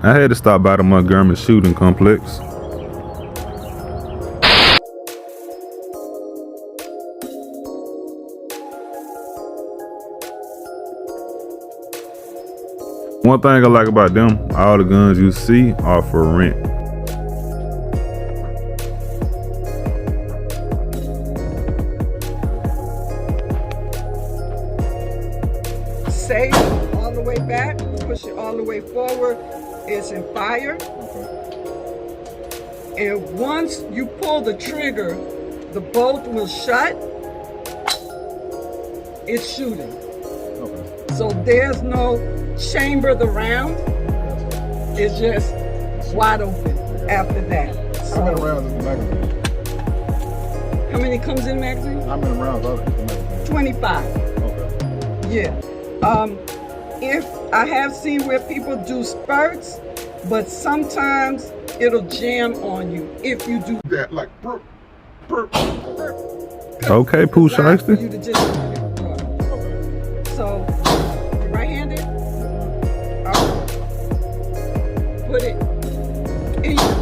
I had to stop by the Montgomery Shooting Complex. One thing I like about them, all the guns you see are for rent. Safe all the way back, push it all the way forward. It's in fire. Okay. And once you pull the trigger, the bolt will shut. It's shooting. Okay. So there's no chamber the round. It's just wide open after that. So, how many rounds is the magazine? How many comes in the magazine? How many rounds are in the magazine? 25. Okay. Yeah. If I have seen where people do spurts, but sometimes it'll jam on you if you do that, like burp, burp, burp. Okay, Pooh Shiesty. You to just so you right-handed. Put it in your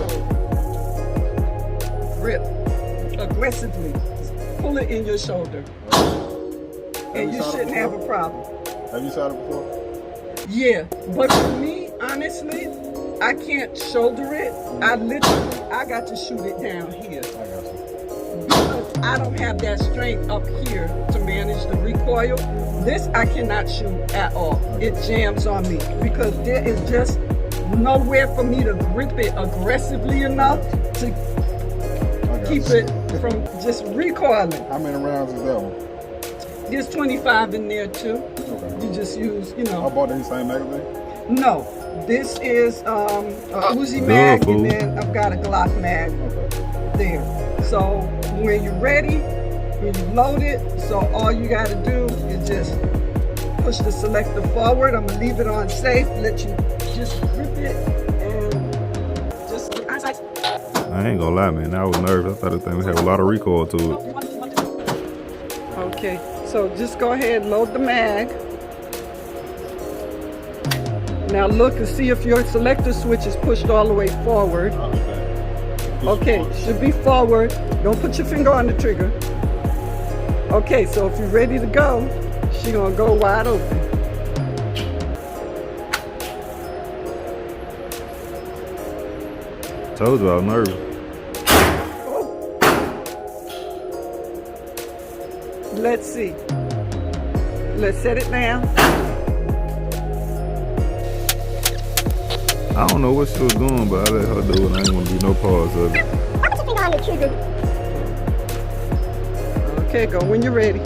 grip aggressively. Pull it in your shoulder, and you shouldn't have a problem. Have you shot it before? Yeah, but for me, honestly, I can't shoulder it. I got to shoot it down here. I got you. Because I don't have that strength up here to manage the recoil. This I cannot shoot at all. It jams on me because there is just nowhere for me to grip it aggressively enough to keep it from just recoiling. How many rounds is that one? There's 25 in there too. Okay. You just use, I bought the same magazine? No, this is a Uzi mag, and then I've got a Glock mag there. So when you're ready, when you load it, so all you got to do is just push the selector forward. I'm gonna leave it on safe, let you just grip it, and just eyesight. I ain't gonna lie, man. I was nervous. I thought the thing would have a lot of recoil to it. Okay, so just go ahead, load the mag. Now look and see if your selector switch is pushed all the way forward. Okay, should be forward. Don't put your finger on the trigger. Okay, so if you're ready to go, she's gonna go wide open. Told you I was nervous. Let's see. Let's set it down. I don't know what she was doing, but I let her do it. I ain't want to be no pause of it. Put your finger on the trigger. Okay, go when you're ready.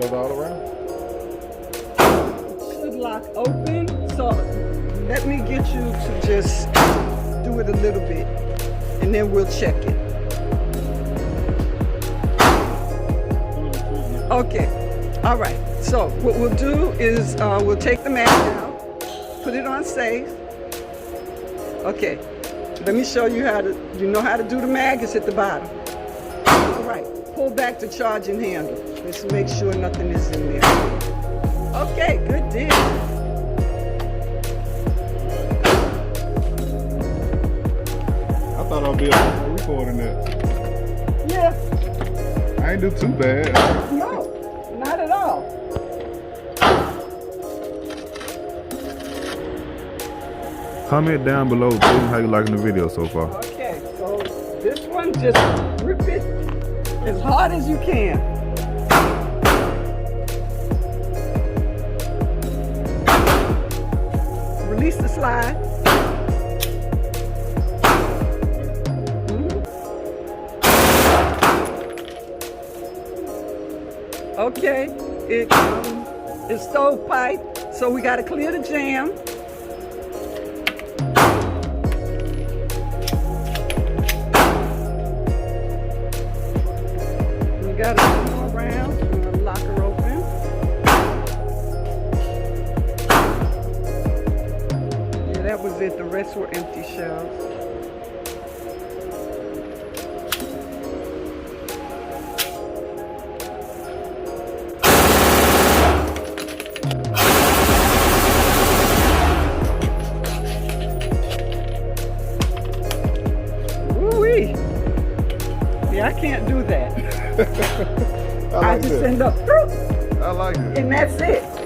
Goes all around? It should lock open, so let me get you to just do it a little bit, and then we'll check it. Okay, all right. So what we'll do is we'll take the mag out, put it on safe. Okay, let me show you how to, you know how to do the mag, it's at the bottom. All right, pull back the charging handle. Let's make sure nothing is in there. Okay, good deal. I thought I'd be recording that. Yeah. I ain't do too bad. No, not at all. Comment down below, tell me how you liking the video so far. Okay, so this one, just grip it as hard as you can. Release the slide. Okay, it's stovepipe, So we got to clear the jam. We got to go around. We're going to lock her open. Yeah, that was it. The rest were empty shells. I can't do that. I just end up, I like it. and that's it.